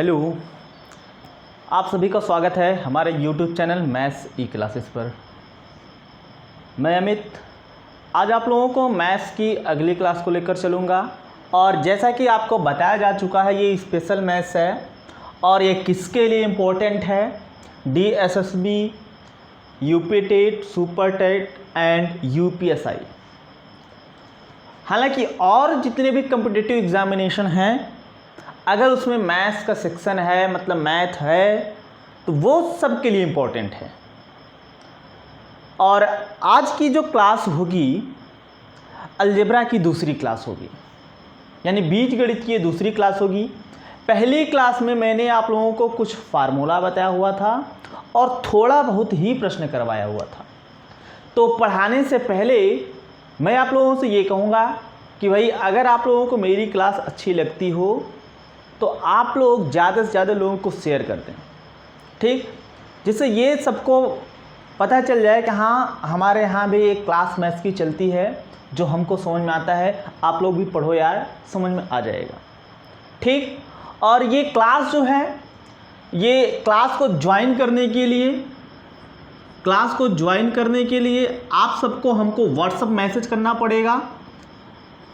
Hello, आप सभी का स्वागत है हमारे YouTube चैनल मैथ्स ई क्लासेस पर। मैं अमित आज आप लोगों को मैथ्स की अगली क्लास को लेकर चलूँगा। और जैसा कि आपको बताया जा चुका है, ये स्पेशल मैथ्स है और ये किसके लिए इम्पोर्टेंट है? DSSB, UP TET, super TET and UPSI। हालांकि और जितने भी कम्पिटिटिव एग्जामिनेशन हैं, अगर उसमें मैथ्स का सेक्शन है, मतलब मैथ है, तो वो सब के लिए इम्पोर्टेंट है। और आज की जो क्लास होगी, अलजेब्रा की दूसरी क्लास होगी, यानी बीजगणित की दूसरी क्लास होगी। पहली क्लास में मैंने आप लोगों को कुछ फार्मूला बताया हुआ था और थोड़ा बहुत ही प्रश्न करवाया हुआ था। तो पढ़ाने से पहले मैं आप लोगों से ये कहूँगा कि भाई, अगर आप लोगों को मेरी क्लास अच्छी लगती हो तो आप लोग ज़्यादा से ज़्यादा लोगों को शेयर कर दें, ठीक, जिससे ये सबको पता चल जाए कि हाँ, हमारे यहाँ भी एक क्लास मैथ्स की चलती है जो हमको समझ में आता है। आप लोग भी पढ़ो यार, समझ में आ जाएगा, ठीक। और ये क्लास जो है, ये क्लास को ज्वाइन करने के लिए आप सबको हमको व्हाट्सएप मैसेज करना पड़ेगा।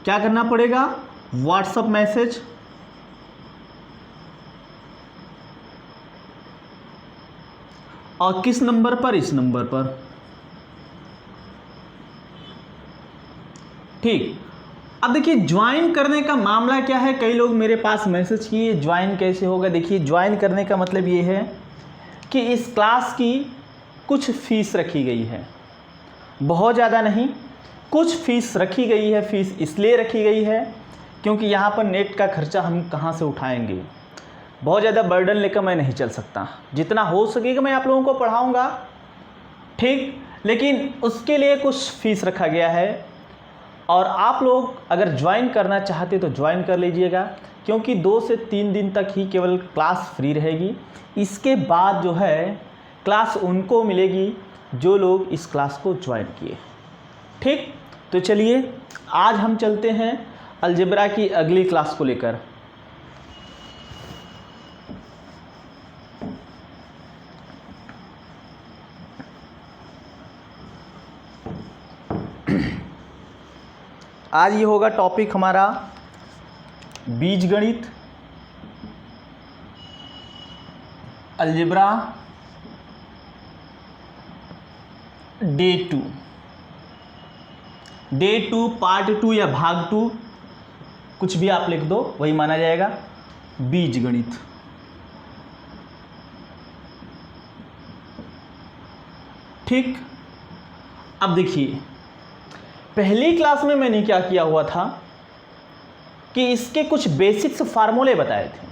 क्या करना पड़ेगा? WhatsApp message. और किस नंबर पर? इस नंबर पर, ठीक। अब देखिए, ज्वाइन करने का मामला क्या है। कई लोग मेरे पास मैसेज किए, ज्वाइन कैसे होगा। देखिए, ज्वाइन करने का मतलब ये है कि इस क्लास की कुछ फीस रखी गई है, बहुत ज़्यादा नहीं, कुछ फीस रखी गई है। फीस इसलिए रखी गई है क्योंकि यहाँ पर नेट का खर्चा हम कहाँ से उठाएंगे। बहुत ज़्यादा बर्डन लेकर मैं नहीं चल सकता। जितना हो सकेगा मैं आप लोगों को पढ़ाऊँगा, ठीक, लेकिन उसके लिए कुछ फीस रखा गया है। और आप लोग अगर ज्वाइन करना चाहते तो ज्वाइन कर लीजिएगा, क्योंकि 2 से 3 दिन तक ही केवल क्लास फ्री रहेगी। इसके बाद जो है क्लास उनको मिलेगी जो लोग इस क्लास को ज्वाइन किए, ठीक। तो चलिए, आज हम चलते हैं अलजेब्रा की अगली क्लास को लेकर। आज ये होगा टॉपिक हमारा बीजगणित, अलजेब्रा डे 2 पार्ट 2 या भाग 2, कुछ भी आप लिख दो, वही माना जाएगा। बीजगणित, ठीक। अब देखिए, पहली क्लास में मैंने क्या किया हुआ था कि इसके कुछ बेसिक्स फार्मूले बताए थे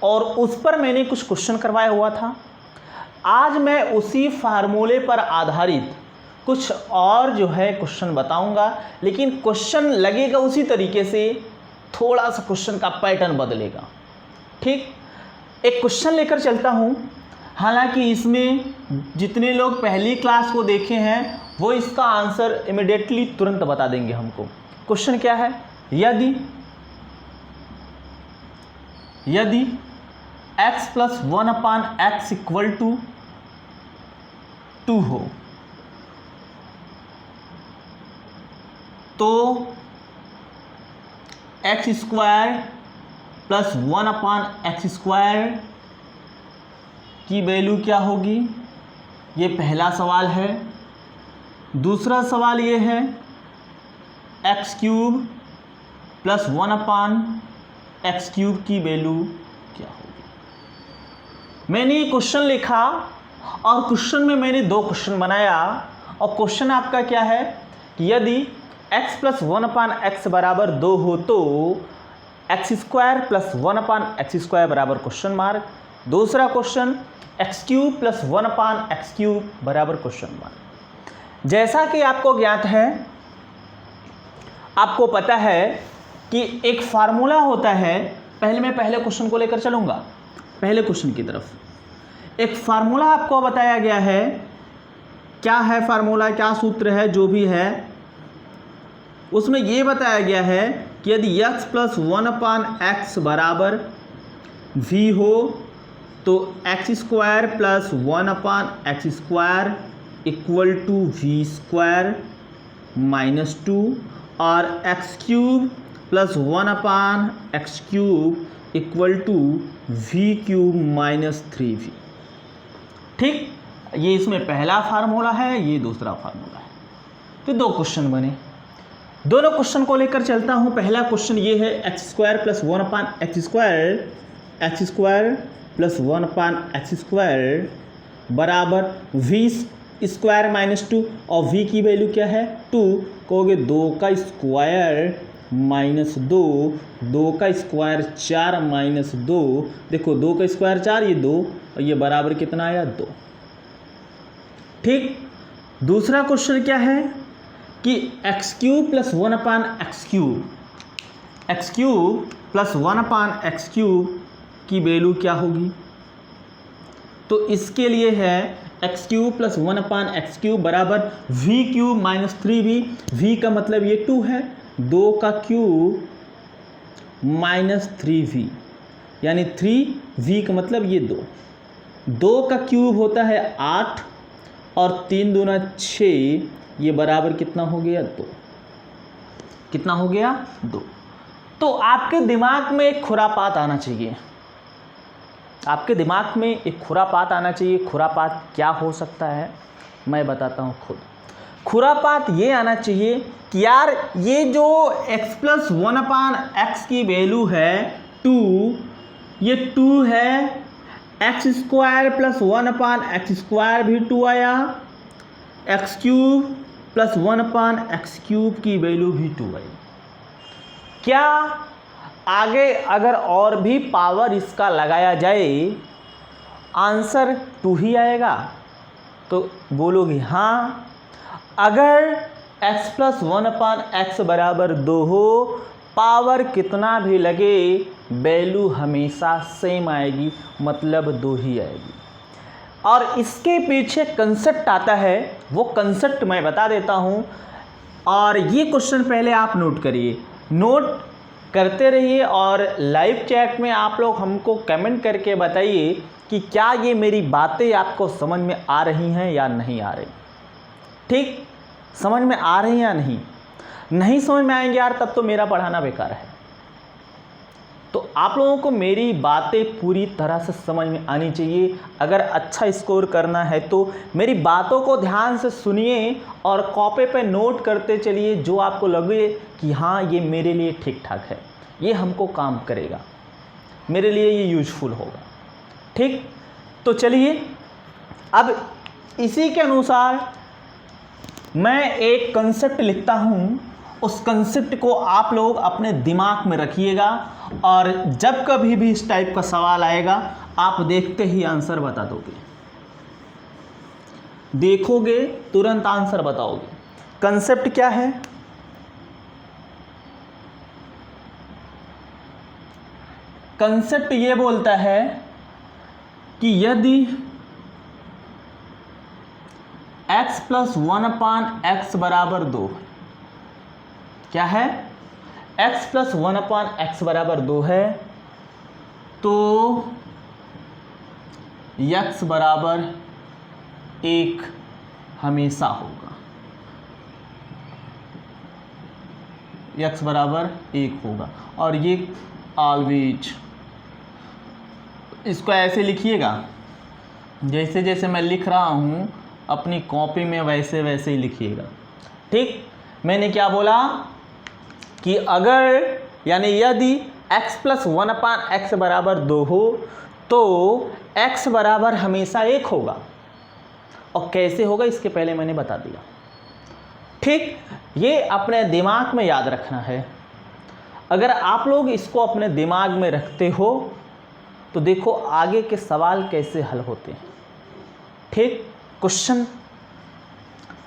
और उस पर मैंने कुछ क्वेश्चन करवाया हुआ था। आज मैं उसी फार्मूले पर आधारित कुछ और जो है क्वेश्चन बताऊंगा, लेकिन क्वेश्चन लगेगा उसी तरीके से, थोड़ा सा क्वेश्चन का पैटर्न बदलेगा, ठीक। एक क्वेश्चन लेकर चलता हूं। हालांकि इसमें जितने लोग पहली क्लास को देखे हैं वो इसका आंसर इमिडिएटली तुरंत बता देंगे हमको। क्वेश्चन क्या है? यदि x + 1/x = 2 हो तो x² + 1/x² की वैल्यू क्या होगी? ये पहला सवाल है। दूसरा सवाल ये है x³ + 1/x³ की वैल्यू क्या होगी? मैंने ये क्वेश्चन लिखा और क्वेश्चन में मैंने 2 क्वेश्चन बनाया। और क्वेश्चन आपका क्या है? यदि x + 1/x = 2 हो तो x² + 1/x² बराबर क्वेश्चन मार्क। दूसरा क्वेश्चन x³ + 1/x³ बराबर क्वेश्चन मार्क। जैसा कि आपको ज्ञात है, आपको पता है कि एक फार्मूला होता है। मैं पहले क्वेश्चन को लेकर चलूंगा, पहले क्वेश्चन की तरफ। एक फार्मूला आपको बताया गया है। क्या है फार्मूला, क्या सूत्र है, जो भी है, उसमें यह बताया गया है कि यदि x + 1/x = v हो तो x square plus 1/x² equal to v square minus 2 और x³ plus 1/x³ equal to v³ minus 3v। ठीक, ये इसमें पहला फार्मूला है, ये दूसरा फार्मूला है। तो दो क्वेश्चन बने, दोनों क्वेश्चन को लेकर चलता हूँ। पहला क्वेश्चन ये है x² plus 1/x² plus 1/x² बराबर v स्क्वायर माइनस 2 और v की वैल्यू क्या है 2। कहोगे 2 का स्क्वायर माइनस 2, 2 का स्क्वायर 4 माइनस 2। देखो 2 का स्क्वायर 4, ये 2 और ये बराबर कितना आया 2। ठीक, दूसरा क्वेश्चन क्या है कि x³ plus 1/x³ plus 1/x³ की वैल्यू क्या होगी। तो इसके लिए है x³ प्लस 1/x³ बराबर v³ माइनस 3v। v का मतलब ये 2 है, 2 का क्यूब माइनस 3v यानी 3v का मतलब ये 2। 2 का क्यूब होता है 8 और 3 दूना 6, ये बराबर कितना हो गया 2। कितना हो गया 2। तो आपके दिमाग में एक खुरापात आना चाहिए, आपके दिमाग में एक खुरापात आना चाहिए। खुरापात क्या हो सकता है मैं बताता हूँ खुद। खुरापात ये आना चाहिए कि यार ये जो x प्लस 1/x की वैल्यू है 2, ये 2 है, x² प्लस 1/x² भी 2 आया, x³ प्लस 1/x³ की वैल्यू भी 2 आई। क्या आगे अगर और भी पावर इसका लगाया जाए आंसर 2 ही आएगा? तो बोलोगे हाँ। अगर x प्लस 1/x बराबर 2 हो, पावर कितना भी लगे वैल्यू हमेशा सेम आएगी, मतलब 2 ही आएगी। और इसके पीछे कंसेप्ट आता है, वो कंसेप्ट मैं बता देता हूँ। और ये क्वेश्चन पहले आप नोट करिए, नोट करते रहिए और लाइव चैट में आप लोग हमको कमेंट करके बताइए कि क्या ये मेरी बातें आपको समझ में आ रही हैं या नहीं आ रही। ठीक, समझ में आ रही हैं या नहीं? नहीं समझ में आएंगे यार, तब तो मेरा पढ़ाना बेकार है। तो आप लोगों को मेरी बातें पूरी तरह से समझ में आनी चाहिए। अगर अच्छा स्कोर करना है तो मेरी बातों को ध्यान से सुनिए और कॉपी पे नोट करते चलिए, जो आपको लगे कि हाँ ये मेरे लिए ठीक ठाक है, ये हमको काम करेगा, मेरे लिए ये यूजफुल होगा। ठीक, तो चलिए अब इसी के अनुसार मैं एक कंसेप्ट लिखता हूँ, उस कंसेप्ट को आप लोग अपने दिमाग में रखिएगा और जब कभी भी इस टाइप का सवाल आएगा आप देखते ही आंसर बता दोगे, देखोगे तुरंत आंसर बताओगे। कंसेप्ट क्या है? कंसेप्ट ये बोलता है कि यदि x प्लस 1/x बराबर 2, क्या है x प्लस 1/x बराबर 2 है, तो x बराबर 1 हमेशा होगा, x बराबर 1 होगा। और ये ऑलवेज, इसको ऐसे लिखिएगा जैसे जैसे मैं लिख रहा हूँ अपनी कॉपी में वैसे वैसे ही लिखिएगा। ठीक, मैंने क्या बोला कि अगर यानी यदि x प्लस 1/x बराबर 2 हो तो x बराबर हमेशा 1 होगा। और कैसे होगा इसके पहले मैंने बता दिया। ठीक, ये अपने दिमाग में याद रखना है। अगर आप लोग इसको अपने दिमाग में रखते हो तो देखो आगे के सवाल कैसे हल होते हैं। ठीक, क्वेश्चन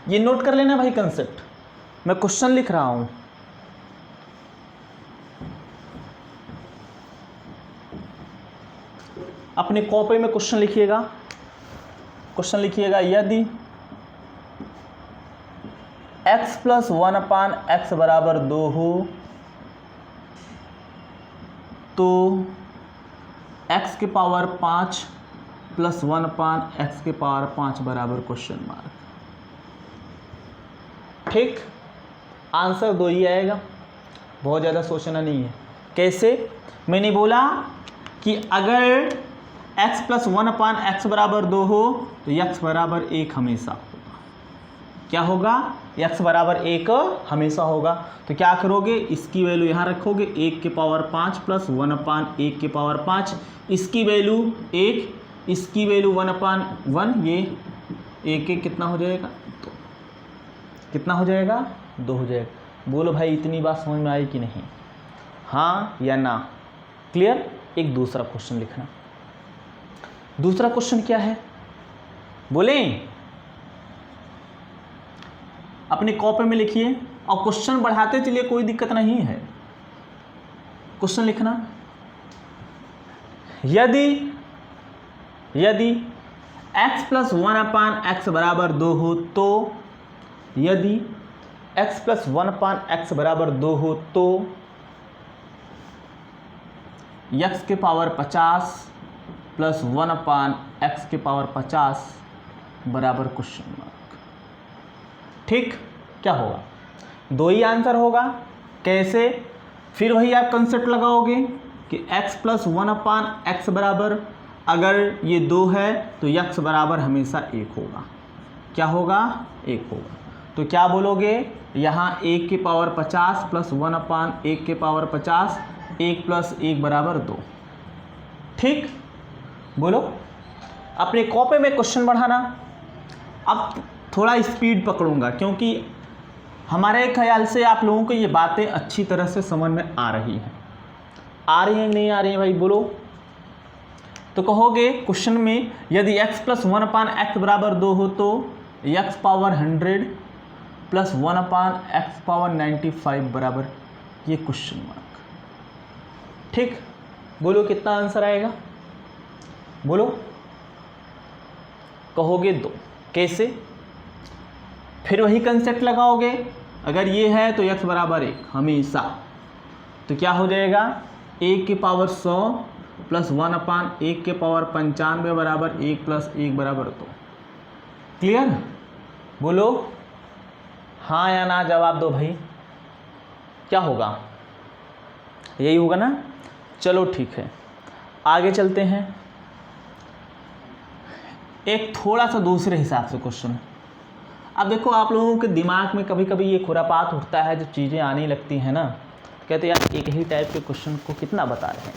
ये नोट कर लेना भाई, कंसेप्ट मैं क्वेश्चन लिख रहा हूं। अपने कॉपी में क्वेश्चन लिखिएगा, क्वेश्चन लिखिएगा यदि x प्लस 1/x बराबर 2 हो तो x के पावर 5 प्लस 1 अपान x के पावर 5 बराबर क्वेश्चन मार्क। ठीक, आंसर 2 ही आएगा, बहुत ज़्यादा सोचना नहीं है। कैसे? मैंने बोला कि अगर x प्लस 1 अपान एक्स बराबर 2 हो तो x बराबर 1 हमेशा होगा। क्या होगा? x बराबर 1 हमेशा होगा। तो क्या करोगे, इसकी वैल्यू यहाँ रखोगे 1 के पावर 5 प्लस 1 अपान 1 के पावर 5, इसकी वैल्यू 1, इसकी वैल्यू 1 अपान 1, ये 1 कितना हो जाएगा? 2। कितना हो जाएगा? 2 हो जाएगा। बोलो भाई इतनी बात समझ में आई कि नहीं? हाँ या ना? क्लियर? एक दूसरा क्वेश्चन लिखना। दूसरा क्वेश्चन क्या है बोलें? अपने कॉपी में लिखिए और क्वेश्चन बढ़ाते चलिए, कोई दिक्कत नहीं है। क्वेश्चन लिखना, यदि x प्लस 1 अपान एक्स बराबर 2 हो तो, यदि x प्लस 1 अपान एक्स बराबर 2 हो तो x के पावर 50 प्लस 1 अपान एक्स के पावर 50 बराबर क्वेश्चन मार्क। ठीक, क्या होगा? 2 ही आंसर होगा। कैसे? फिर वही आप कंसेप्ट लगाओगे कि x प्लस 1 अपान एक्स बराबर, अगर ये 2 है तो x बराबर हमेशा 1 होगा। क्या होगा? 1 होगा। तो क्या बोलोगे? यहाँ 1 के पावर 50 प्लस 1 अपान 1 के पावर 50, 1 प्लस 1 बराबर 2। ठीक, बोलो। अपने कॉपी में क्वेश्चन बढ़ाना। अब थोड़ा स्पीड पकड़ूंगा क्योंकि हमारे ख्याल से आप लोगों को ये बातें अच्छी तरह से समझ में आ रही हैं। आ रही हैं नहीं आ रही हैं भाई? बोलो। तो कहोगे क्वेश्चन में यदि x प्लस 1 अपान एक्स बराबर 2 हो तो x power 100 plus 1 upon x power 95 बराबर ये क्वेश्चन मार्क। ठीक, बोलो कितना आंसर आएगा? बोलो। कहोगे 2। कैसे? फिर वही कंसेप्ट लगाओगे, अगर ये है तो x बराबर 1 हमेशा। तो क्या हो जाएगा? 1 के पावर 100 प्लस 1 अपान 1 के पावर 95 बराबर 1 प्लस 1 बराबर 2। क्लियर? बोलो हाँ या ना, जवाब दो भाई। क्या होगा? यही होगा ना? चलो ठीक है, आगे चलते हैं। एक थोड़ा सा दूसरे हिसाब से क्वेश्चन। अब देखो, आप लोगों के दिमाग में कभी कभी ये खुरापात उठता है, जो चीज़ें आने लगती हैं ना, कहते यार एक ही टाइप के क्वेश्चन को कितना बता रहे हैं।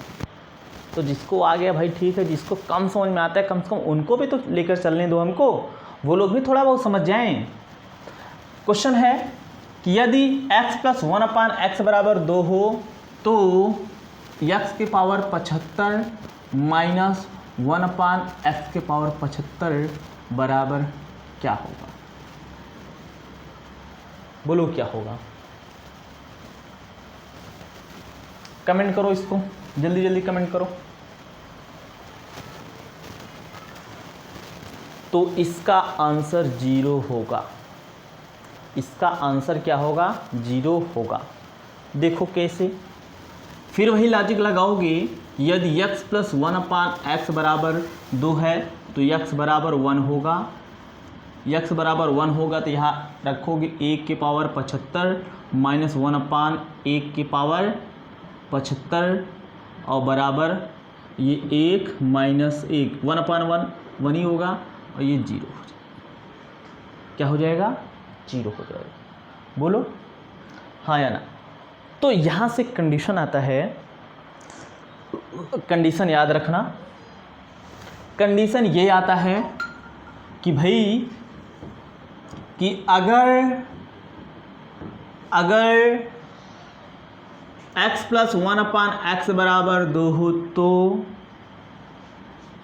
तो जिसको आ गया भाई ठीक है, जिसको कम समझ में आता है कम से कम उनको भी तो लेकर चलने दो हमको, वो लोग भी थोड़ा बहुत समझ जाएं। क्वेश्चन है कि यदि x प्लस 1 अपान एक्स बराबर 2 हो तो x के पावर 75 माइनस 1 अपान एक्स के पावर 75 बराबर क्या होगा? बोलो क्या होगा? कमेंट करो इसको, जल्दी जल्दी कमेंट करो। तो इसका आंसर 0 होगा। इसका आंसर क्या होगा? 0 होगा। देखो कैसे? फिर वही लॉजिक लगाओगे, यदि x प्लस 1 अपान एक्स बराबर 2 है तो x बराबर 1 होगा। x बराबर 1 होगा तो यहाँ रखोगे 1 के पावर 75 माइनस 1 अपान 1 के पावर 75 और बराबर ये 1 माइनस 1, 1 अपान 1 1 ही होगा और ये 0 हो जाएगा। क्या हो जाएगा? 0 हो जाएगा। बोलो हाँ या ना? तो यहाँ से कंडीशन आता है, कंडीशन याद रखना। कंडीशन ये आता है कि भाई कि अगर x प्लस 1 अपान एक्स बराबर 2 हो तो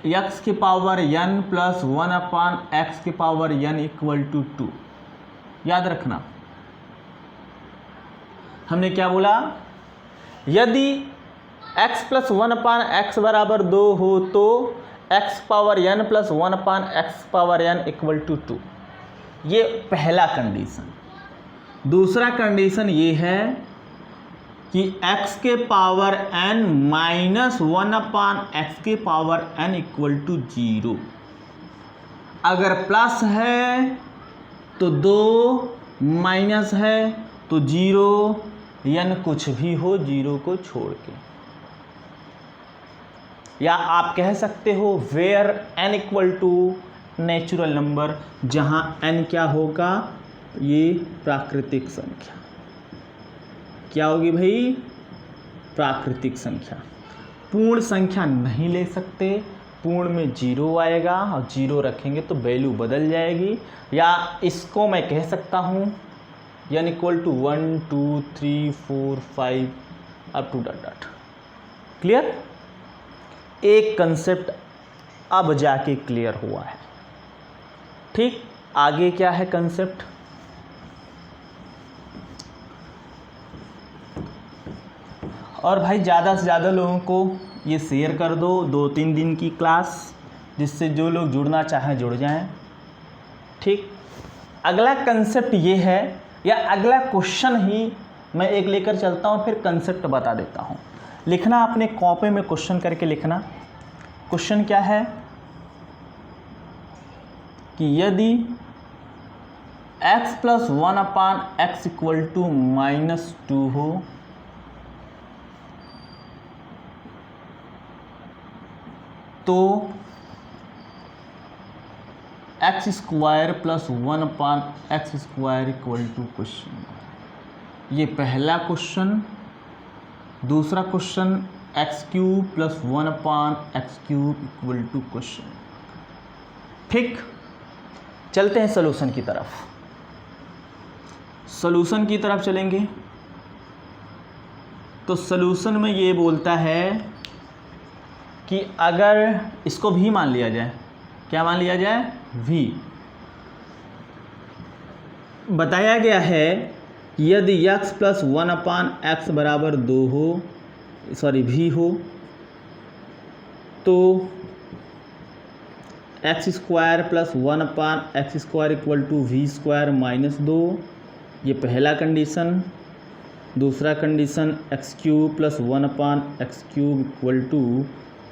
x के power n plus 1 upon x के पावर n इक्वल टू 2। याद रखना, हमने क्या बोला? यदि x प्लस 1 अपान एक्स बराबर 2 हो तो x power n plus 1 upon x power n equal to 2। ये पहला कंडीशन। दूसरा कंडीशन ये है कि x के पावर n माइनस 1/x के पावर n इक्वल टू 0। अगर प्लस है तो 2, माइनस है तो 0, n कुछ भी हो 0 को छोड़ के। या आप कह सकते हो where n equal to natural number, जहाँ n क्या होगा, ये प्राकृतिक संख्या। क्या होगी भाई? प्राकृतिक संख्या। पूर्ण संख्या नहीं ले सकते, पूर्ण में 0 आएगा और 0 रखेंगे तो वैल्यू बदल जाएगी। या इसको मैं कह सकता हूँ n equal to 1 2 3 4 5 up to dot. Clear? एक कंसेप्ट अब जाके क्लियर हुआ है। ठीक, आगे क्या है कंसेप्ट? और भाई ज़्यादा से ज़्यादा लोगों को ये शेयर कर दो 2-3 दिन की क्लास, जिससे जो लोग जुड़ना चाहें जुड़ जाएं। ठीक, अगला कंसेप्ट ये है, या अगला क्वेश्चन ही मैं एक लेकर चलता हूँ, फिर कंसेप्ट बता देता हूँ। लिखना अपने कॉपी में, क्वेश्चन करके लिखना। क्वेश्चन क्या है कि यदि x plus 1/x equal to -2 हो तो x square plus 1/x square equal to question. ये पहला क्वेश्चन। दूसरा question x cube plus 1/x cube equal to question. ठीक, चलते हैं सॉल्यूशन की तरफ। सॉल्यूशन की तरफ चलेंगे तो सॉल्यूशन में ये बोलता है कि अगर इसको v मान लिया जाए, क्या मान लिया जाए? v। बताया गया है यदि x प्लस 1/x बराबर 2 हो, सॉरी v हो, तो x square plus 1/x square equal to v square minus 2। ये पहला कंडीशन। दूसरा condition x cube plus 1/x cube equal to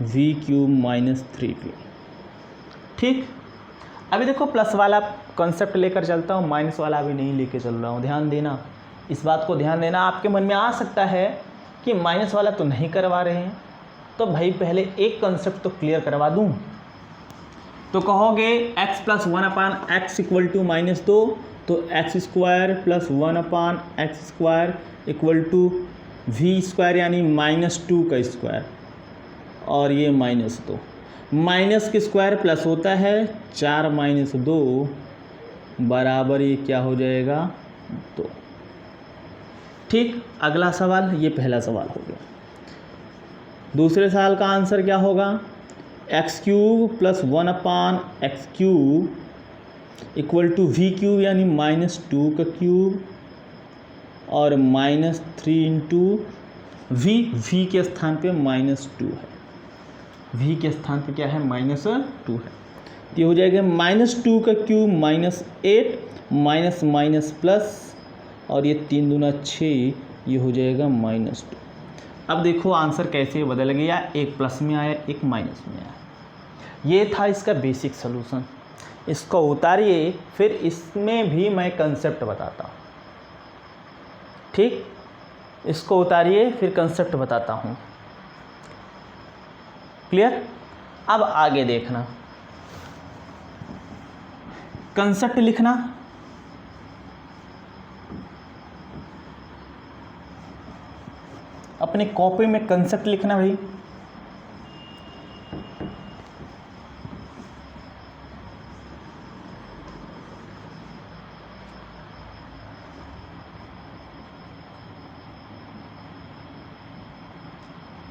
v cube minus 3v। ठीक, अभी देखो प्लस वाला कॉन्सेप्ट लेकर चलता हूँ, माइनस वाला अभी नहीं लेके चल रहा हूँ। ध्यान देना, इस बात को ध्यान देना। आपके मन में आ सकता है कि माइनस वाला तो नहीं करवा रहे हैं, तो भाई पहले एक कॉन्सेप्ट तो क्लियर करवा दूँ। तो कहोगे x plus 1/x equal to -2, तो x square plus 1/x square equal to v square यानी -2 का स्क्वायर, और ये -2। माइनस के स्क्वायर प्लस होता है, 4 - 2 बराबर ये क्या हो जाएगा? 2। ठीक, अगला सवाल, ये पहला सवाल हो गया। दूसरे सवाल का आंसर क्या होगा? x cube plus 1/x cube equal to v cube यानी -2 का क्यूब, और -3 इंटू v के स्थान पे -2 है। v के स्थान पे क्या है? -2 है। ये हो जाएगा -2 का क्यूब -8 माइनस माइनस प्लस, और ये 3 दूना 6, ये हो जाएगा -2। अब देखो आंसर कैसे बदल गया, एक प्लस में आया, एक माइनस में आया। ये था इसका बेसिक सोल्यूशन। इसको उतारिए, फिर इसमें भी मैं कंसेप्ट बताता हूँ। ठीक, इसको उतारिए, फिर कंसेप्ट बताता हूँ। क्लियर? अब आगे देखना, कंसेप्ट लिखना। अपने कॉपी में कंसेप्ट लिखना भाई।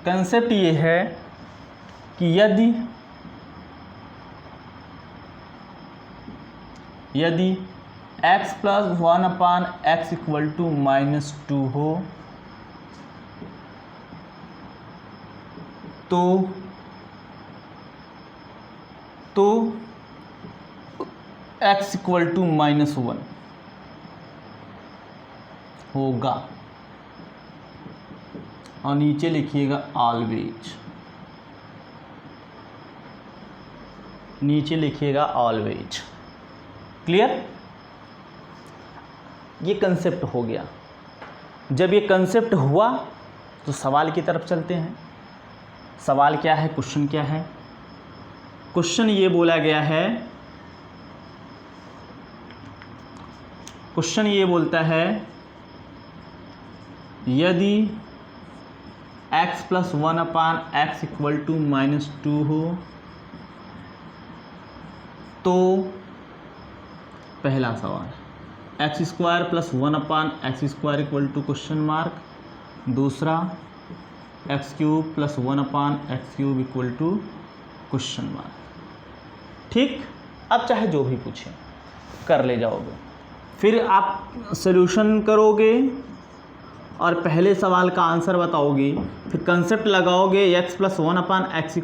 कंसेप्ट ये है कि यदि x plus 1/x equal to -2 हो तो x इक्वल टू -1 होगा। और नीचे लिखिएगा ऑलवेज, नीचे लिखिएगा ऑलवेज। क्लियर? ये कंसेप्ट हो गया। जब ये कंसेप्ट हुआ तो सवाल की तरफ चलते हैं। सवाल क्या है, क्वेश्चन क्या है? क्वेश्चन ये बोला गया है, क्वेश्चन ये बोलता है यदि x + 1/x = -2 हो तो पहला सवाल x² + 1/x² (?) दूसरा x³ + 1/x³ (?). ठीक? अब चाहे जो भी पूछे कर ले जाओगे, फिर आप सॉल्यूशन करोगे और पहले सवाल का आंसर बताओगे, फिर कंसेप्ट लगाओगे x + 1/x =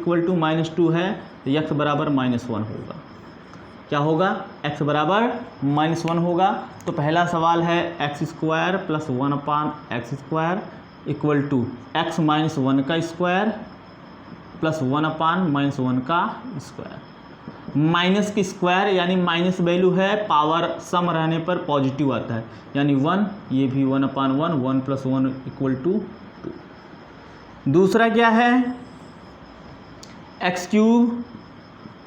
-2 है तो x बराबर -1 होगा। क्या होगा? x बराबर -1 होगा। तो पहला सवाल है x² + 1/x² (= x - 1 का स्क्वायर प्लस 1/-1 का स्क्वायर। माइनस की स्क्वायर यानी माइनस वैल्यू है, पावर सम रहने पर पॉजिटिव आता है, यानी 1, ये भी 1/1, 1 + 1 = 2। दूसरा क्या है? x³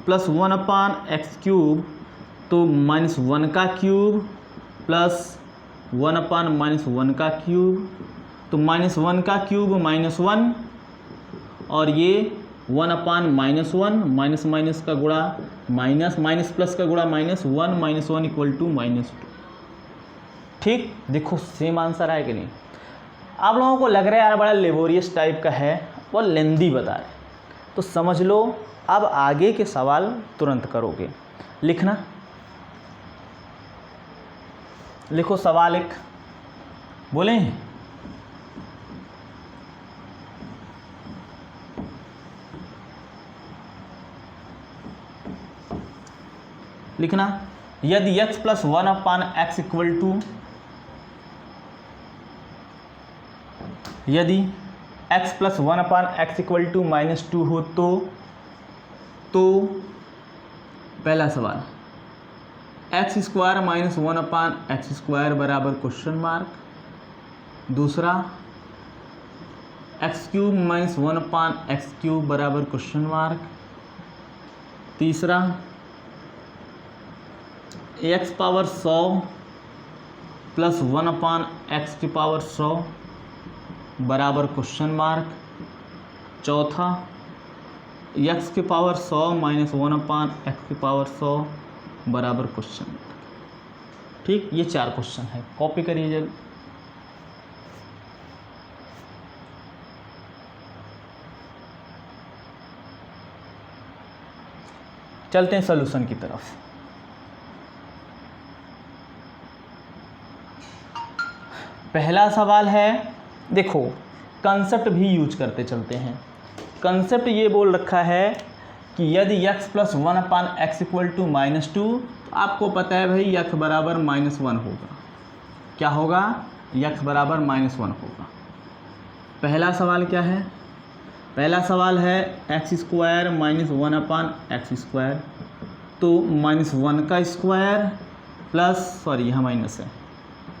+ 1/x³ तो -1 का क्यूब प्लस 1/-1 का क्यूब, तो -1 का क्यूब -1 और ये 1/-1, माइनस माइनस का गुणा माइनस, माइनस प्लस का गुणा -1, -1 = -2। ठीक? देखो सेम आंसर है कि नहीं? आप लोगों को लग रहा है यार बड़ा लेबोरियस टाइप का है, वो लेंदी बता रहे, तो समझ लो अब आगे के सवाल तुरंत करोगे। लिखना, लिखो सवाल एक, बोले लिखना, यदि x + 1/x = यदि x + 1/x = -2 हो तो पहला सवाल x² - 1/x² (?) दूसरा x³ - 1/x³ (?) तीसरा x पावर 100 + 1/x⁻100 (?) चौथा x⁻100 - 1/x⁻100 (?). ठीक? ये 4 क्वेश्चन है, कॉपी करिए जल्दी। चलते हैं सॉल्यूशन की तरफ। पहला सवाल है, देखो कंसेप्ट भी यूज करते चलते हैं। कंसेप्ट ये बोल रखा है कि यदि x + 1/x = -2, तो आपको पता है भाई x बराबर -1 होगा। क्या होगा? x बराबर -1 होगा। पहला सवाल क्या है? पहला सवाल है x² - 1/x², तो -1 का स्क्वायर प्लस, सॉरी यहाँ माइनस है,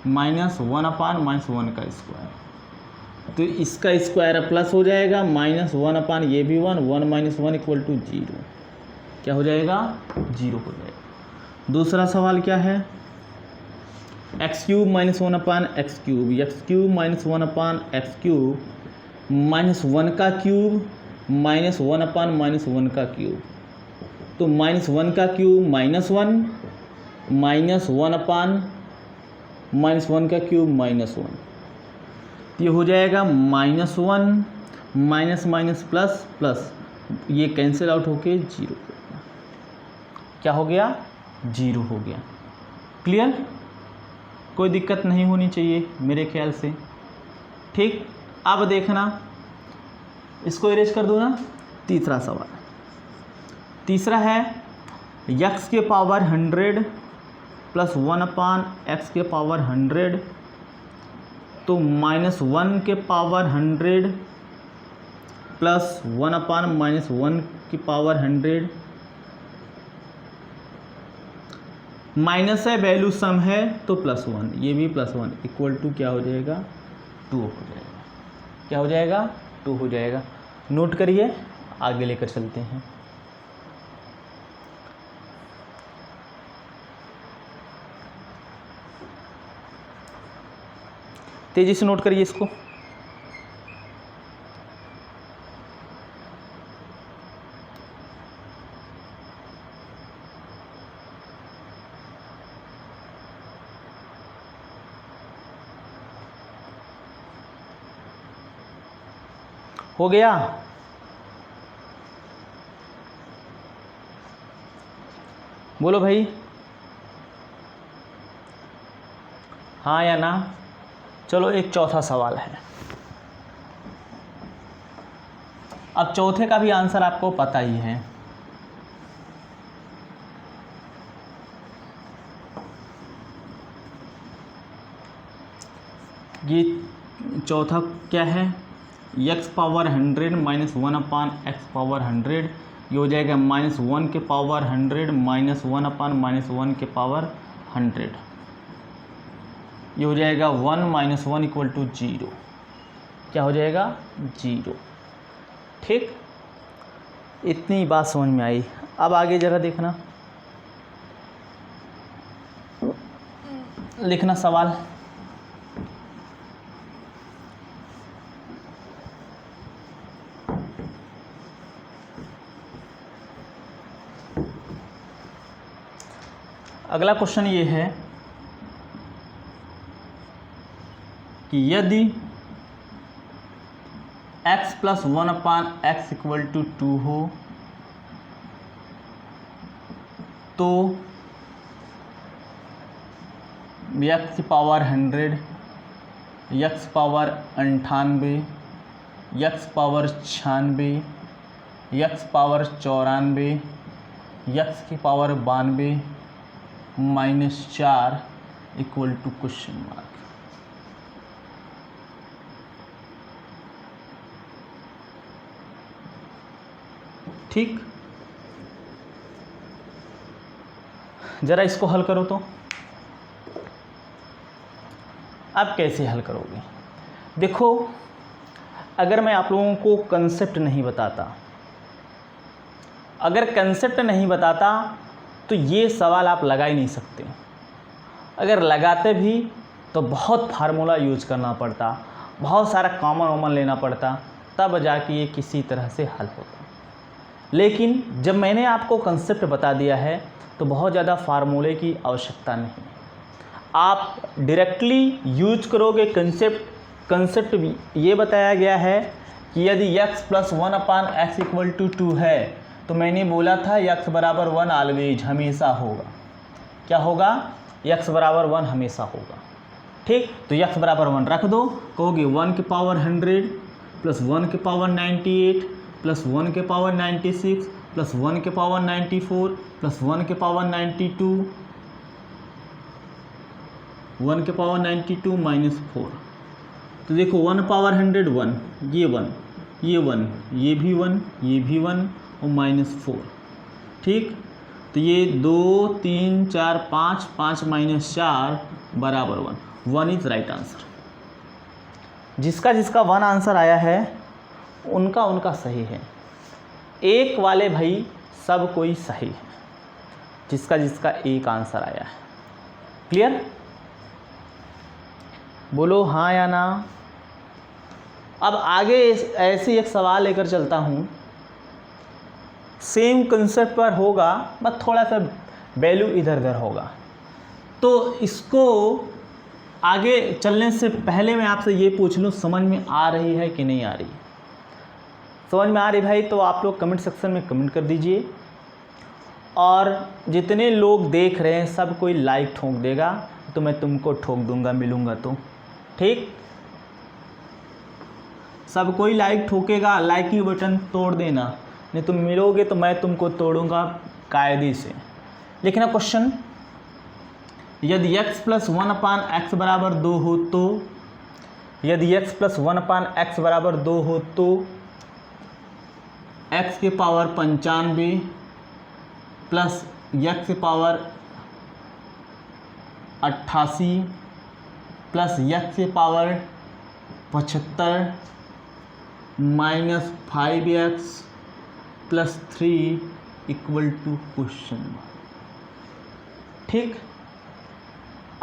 -1/-1 का स्क्वायर, तो इसका स्क्वायर प्लस हो जाएगा, -1/, ये भी 1, 1 - 1 = 0। क्या हो जाएगा? 0 हो जाएगा। दूसरा सवाल क्या है? x³ - 1/x³, x³ - 1/x³ -1 का क्यूब -1/-1 का क्यूब, तो -1 का क्यूब -1, -1/-1 का क्यूब -1, ये हो जाएगा -1, माइनस माइनस प्लस प्लस, ये कैंसिल आउट होके 0 हो गया। क्या हो गया? 0 हो गया। क्लियर? कोई दिक्कत नहीं होनी चाहिए मेरे ख्याल से। ठीक? अब देखना, इसको इरेज कर दो ना। तीसरा सवाल, तीसरा है x⁻100 + 1/x⁻100 तो -1 के पावर 100 प्लस 1/-1 की पावर 100 माइनस है, वैल्यू सम है तो +1, ये भी +1 इक्वल टू क्या हो जाएगा 2 हो जाएगा। क्या हो जाएगा 2 हो जाएगा। नोट करिए, आगे लेकर चलते हैं। तेजी से नोट करिए इसको। हो गया? बोलो भाई, हाँ या ना। चलो एक चौथा सवाल है। अब चौथे का भी आंसर आपको पता ही है। ये चौथा क्या है? x power 100 minus 1/x power 100, ये हो जाएगा -1 के पावर 100 माइनस 1/-1 के पावर 100, ये हो जाएगा 1 - 1 इक्वल टू 0। क्या हो जाएगा 0। ठीक, इतनी बात समझ में आई। अब आगे जरा देखना, लिखना सवाल। अगला क्वेश्चन ये है कि यदि x + 1/x इक्वल टू 2 हो तो x की power 100, x power 98, x power 96, x power 94, x की power 92 -4 equal to question mark. ठीक, जरा इसको हल करो तो। अब कैसे हल करोगे? देखो, अगर मैं आप लोगों को कंसेप्ट नहीं बताता, अगर कंसेप्ट नहीं बताता तो ये सवाल आप लगा ही नहीं सकते। अगर लगाते भी तो बहुत फार्मूला यूज करना पड़ता, बहुत सारा कॉमन लेना पड़ता, तब जाके ये किसी तरह से हल होता। लेकिन जब मैंने आपको कंसेप्ट बता दिया है तो बहुत ज़्यादा फार्मूले की आवश्यकता नहीं। आप डायरेक्टली यूज करोगे कंसेप्ट भी ये बताया गया है कि यदि x + 1/x इक्वल टू 2 है तो मैंने बोला था x बराबर 1 ऑलवेज, हमेशा होगा। क्या होगा? x बराबर 1 हमेशा होगा। ठीक, तो x बराबर 1 रख दो। कहोगे 1 के पावर 100 प्लस 1 के पावर 98 प्लस 1 के पावर 96 प्लस 1 के पावर 94 प्लस 1 के पावर 92, 1 के पावर 92 -4। तो देखो 1 पावर 100 1, ये 1, ये 1, ये भी 1, ये भी 1 और -4। ठीक, तो ये 2 3 4 5, 5 - 4 बराबर 1। 1 इज राइट आंसर। जिसका जिसका 1 आंसर आया है उनका उनका सही है। एक वाले भाई सब कोई सही है, जिसका जिसका एक आंसर आया है। क्लियर? बोलो हाँ या ना। अब आगे ऐसे एक सवाल लेकर चलता हूँ, सेम कंसेप्ट पर होगा, बस थोड़ा सा वैल्यू इधर उधर होगा। तो इसको आगे चलने से पहले मैं आपसे ये पूछ लूँ, समझ में आ रही है कि नहीं आ रही? समझ में आ रही भाई तो आप लोग कमेंट सेक्शन में कमेंट कर दीजिए, और जितने लोग देख रहे हैं सब कोई लाइक ठोक देगा तो मैं तुमको ठोक दूंगा, मिलूंगा तो। ठीक, सब कोई लाइक ठोकेगा, लाइक की बटन तोड़ देना, नहीं तुम मिलोगे तो मैं तुमको तोड़ूंगा कायदे से। लिखना क्वेश्चन, यदि x + 1/x बराबर 2 हो तो यदि x प्लस 1/x बराबर 2 हो तो x के पावर 95 प्लस x के पावर 88 प्लस x के power 75 minus 5x plus 3 equal to question mark. ठीक,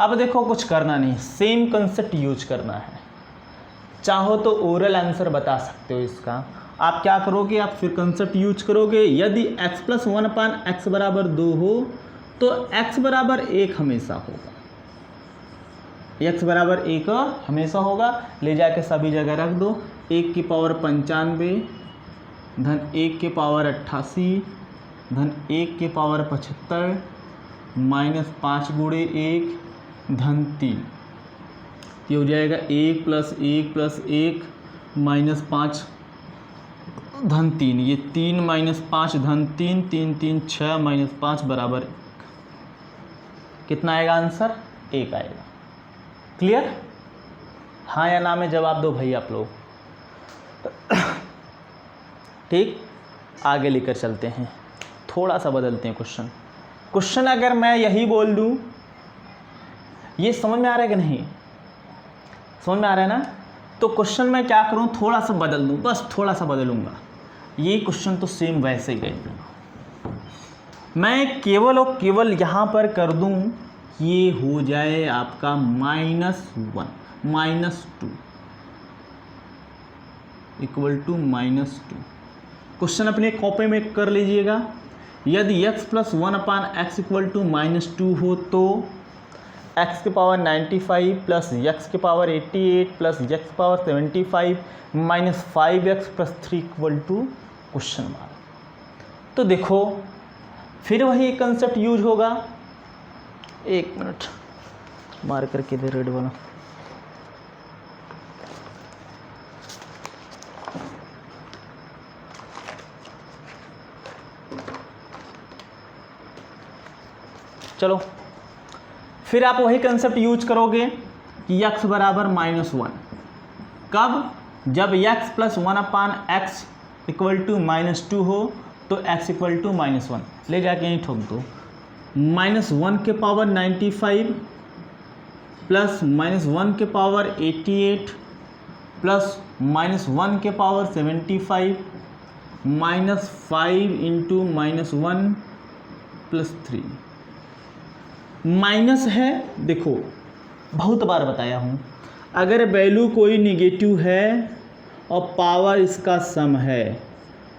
अब देखो कुछ करना नहीं, सेम कंसेप्ट यूज करना है। चाहो तो ओरल आंसर बता सकते हो इसका। आप क्या करोगे, आप फिर कंसेप्ट यूज करोगे। यदि x प्लस 1/x बराबर 2 हो तो x बराबर 1 हमेशा होगा, x बराबर 1 हमेशा होगा। ले जाके सभी जगह रख दो। 1 की पावर 95 धन 1 के पावर 88 धन 1 के पावर 75 माइनस 5 गुणे 1 धन 3, ये हो जाएगा 1 प्लस 1 प्लस 1 माइनस 5 धन 3, ये 3 माइनस 5 धन 3, 3 3 6 माइनस 5 बराबर 1। कितना आएगा आंसर? 1 आएगा। क्लियर? हाँ या ना में जवाब दो भाई आप लोग। ठीक, आगे लेकर चलते हैं, थोड़ा सा बदलते हैं क्वेश्चन। क्वेश्चन अगर मैं यही बोल दूं, ये समझ में आ रहा है कि नहीं? समझ में आ रहा है ना? तो क्वेश्चन मैं क्या करूं, थोड़ा सा बदल दूं, बस थोड़ा सा बदलूंगा। ये क्वेश्चन तो सेम वैसे ही गए, मैं केवल और केवल यहाँ पर कर दूं, ये हो जाए आपका -1 -2 इक्वल टू -2। क्वेश्चन अपने कॉपी में कर लीजिएगा। यदि x plus 1/x equal to -2 हो तो x के पावर 95 प्लस x के पावर 88 प्लस x के power 75 minus 5x plus 3 equal to question mark. तो देखो फिर वही कंसेप्ट यूज होगा। एक मिनट मार करके दे रेड वाला। चलो फिर आप वही कंसेप्ट यूज करोगे कि x बराबर -1। कब? जब x plus 1/x equal to -2 हो तो x इक्वल टू -1। ले जाके यहीं ठोक दो। -1 के पावर 95 प्लस -1 के पावर 88 प्लस -1 के power 75 minus 5 into -1 plus 3। Minus है, देखो बहुत बार बताया हूँ, अगर वैल्यू कोई निगेटिव है और पावर इसका सम है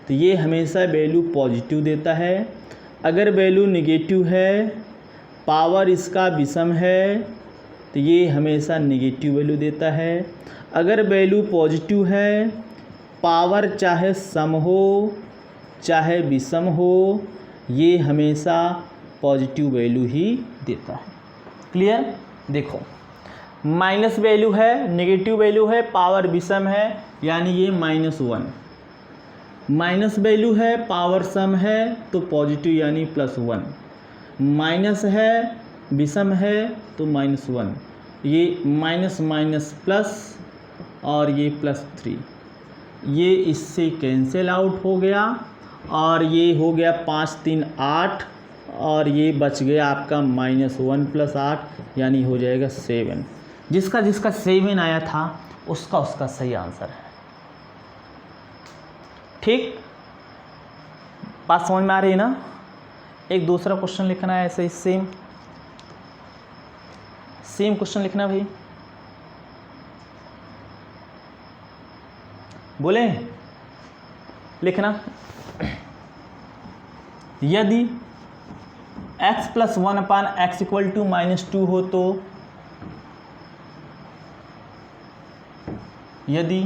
तो ये हमेशा वैल्यू पॉजिटिव देता है। अगर वैल्यू निगेटिव है, पावर इसका विषम है तो ये हमेशा निगेटिव वैल्यू देता है। अगर वैल्यू पॉजिटिव है, पावर चाहे सम हो चाहे विषम हो, ये हमेशा पॉजिटिव वैल्यू ही देता है। क्लियर? देखो माइनस वैल्यू है, नेगेटिव वैल्यू है, पावर विषम है, यानी ये -1। माइनस वैल्यू है, पावर सम है तो पॉजिटिव यानी +1। माइनस है, विषम है तो -1। ये माइनस माइनस प्लस और ये +3, ये इससे कैंसिल आउट हो गया और ये हो गया 5 3 8 और ये बच गया आपका -1 + 8 यानी हो जाएगा 7। जिसका जिसका 7 आया था उसका उसका सही आंसर है। ठीक, बात समझ में आ रही है ना? एक दूसरा क्वेश्चन लिखना है ऐसे ही, सेम क्वेश्चन लिखना है भाई। बोले लिखना, यदि x plus 1/x equal to -2 हो तो, यदि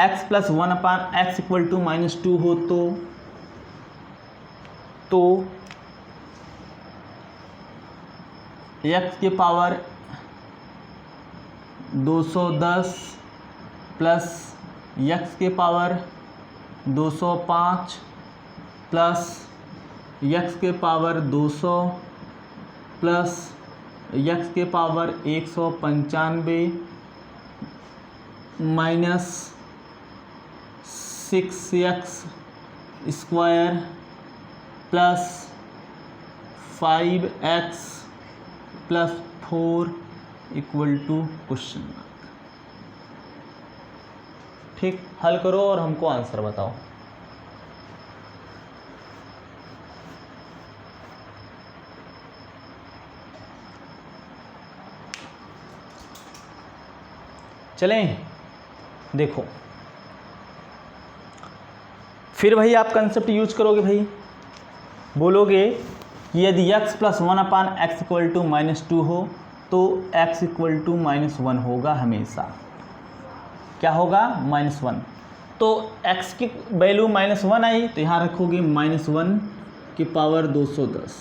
x plus 1/x equal to -2 हो तो x के पावर 210 प्लस x के पावर 205 प्लस x के पावर 200 प्लस x के power 195 minus 6x square plus 5x plus 4 equal to question mark. ठीक, हल करो और हमको आंसर बताओ। चलें, देखो फिर भाई आप कंसेप्ट यूज करोगे भाई, बोलोगे कि यदि x plus 1/x equal to -2 हो तो x इक्वल टू -1 होगा हमेशा। क्या होगा? -1। तो x की वैल्यू -1 आई तो यहाँ रखोगे -1 की पावर 210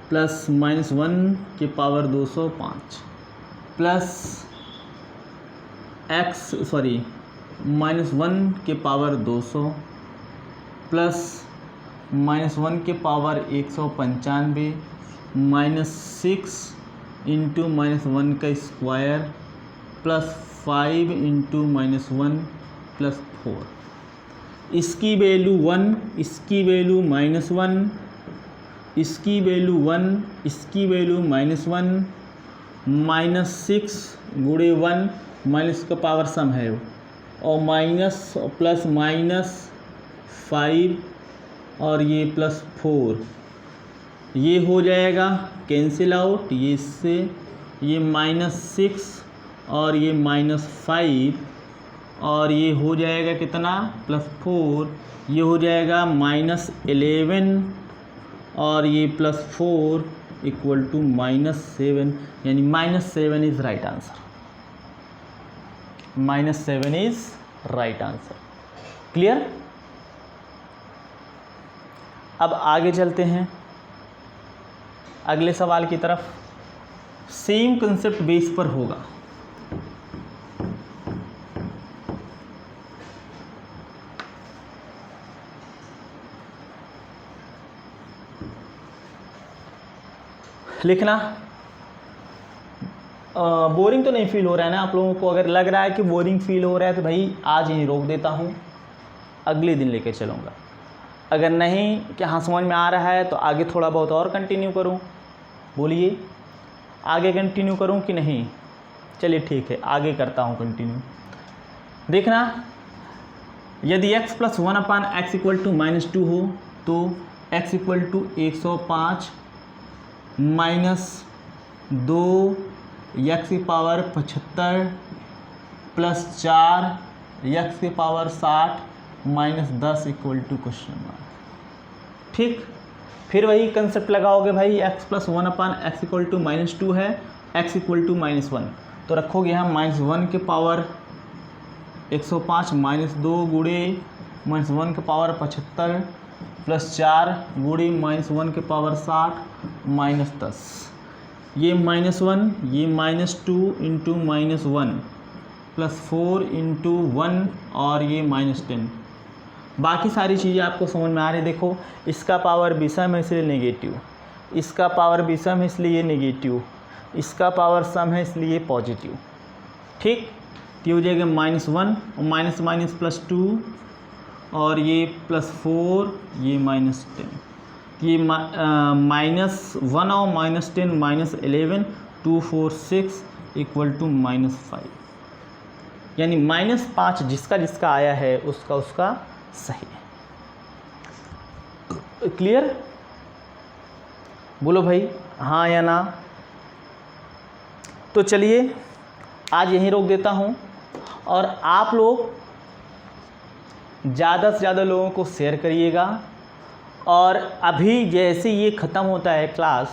प्लस -1 की पावर 205 प्लस -1 के पावर 200 प्लस -1 के पावर 195 -6 इंटू -1 का स्क्वायर प्लस 5 इंटू -1 प्लस 4। इसकी वैल्यू 1, इसकी वैल्यू -1, इसकी वैल्यू 1, इसकी वैल्यू -1, -6 गुणे 1 माइनस का पावर सम है और माइनस प्लस -5 और ये प्लस 4, ये हो जाएगा कैंसिल आउट, ये इससे ये -6 और ये -5 और ये हो जाएगा कितना +4, ये हो जाएगा -11 और ये +4 इक्वल टू -7, यानी -7 is right answer. -7 is right answer. Clear? अब आगे चलते हैं अगले सवाल की तरफ। सेम कंसेप्ट बेस पर होगा। लिखना। बोरिंग तो नहीं फील हो रहा है ना आप लोगों को? अगर लग रहा है कि बोरिंग फील हो रहा है तो भाई आज ही रोक देता हूँ, अगले दिन लेके चलूँगा। अगर नहीं कि हाँ समझ में आ रहा है तो आगे थोड़ा बहुत और कंटिन्यू करूँ। बोलिए आगे कंटिन्यू करूँ कि नहीं? चलिए ठीक है, आगे करता हूँ कंटिन्यू। देखना, यदि x plus 1/x equal to -2 हो तो x इक्वल टू 105 -2 x की पावर 75 प्लस 4 x की power 60 -10 equal to question mark. ठीक, फिर वही कंसेप्ट लगाओगे भाई। x plus 1/x equal to -2 है, x इक्वल टू -1 तो रखोगे यहाँ -1 के पावर 105 -2 गुणे -1 के पावर 75 प्लस 4 गुणे -1 के पावर 60 -10। ये -1, ये -2 इंटू -1 प्लस 4 इंटू 1 और ये -10। बाकी सारी चीज़ें आपको समझ में आ रही है। देखो, इसका पावर विषम है इसलिए नेगेटिव, इसका पावर विषम है इसलिए नेगेटिव, इसका पावर सम है इसलिए पॉजिटिव। ठीक, तो हो जाएगा -1 और माइनस प्लस 2 और ये +4, ये -10, ये -1 और -10 -11 2 4 6 इक्वल टू -5, यानी -5 जिसका जिसका आया है उसका उसका सही है। क्लियर? बोलो भाई हाँ या ना। तो चलिए आज यहीं रोक देता हूँ और आप लोग ज़्यादा से ज़्यादा लोगों को शेयर करिएगा। और अभी जैसे ये ख़त्म होता है क्लास,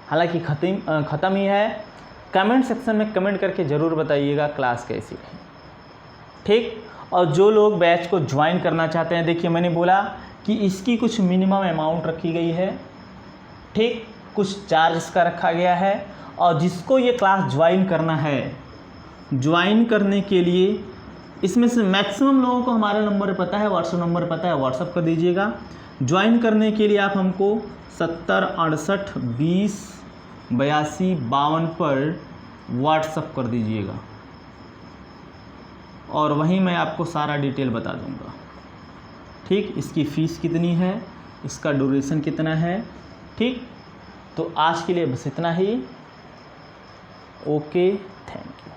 हालांकि ख़त्म ही है, कमेंट सेक्शन में कमेंट करके ज़रूर बताइएगा क्लास कैसी है। ठीक, और जो लोग बैच को ज्वाइन करना चाहते हैं, देखिए मैंने बोला कि इसकी कुछ मिनिमम अमाउंट रखी गई है। ठीक, कुछ चार्ज इसका रखा गया है और जिसको ये क्लास ज्वाइन करना है, ज्वाइन करने के लिए इसमें से मैक्सिमम लोगों को हमारा नंबर पता है, व्हाट्सअप नंबर पता है, व्हाट्सअप कर दीजिएगा। ज्वाइन करने के लिए आप हमको 70 68 20 82 52 पर व्हाट्सअप कर दीजिएगा। और वहीं मैं आपको सारा डिटेल बता दूंगा। ठीक, इसकी फ़ीस कितनी है, इसका ड्यूरेशन कितना है। ठीक, तो आज के लिए बस इतना ही। Okay, thank you.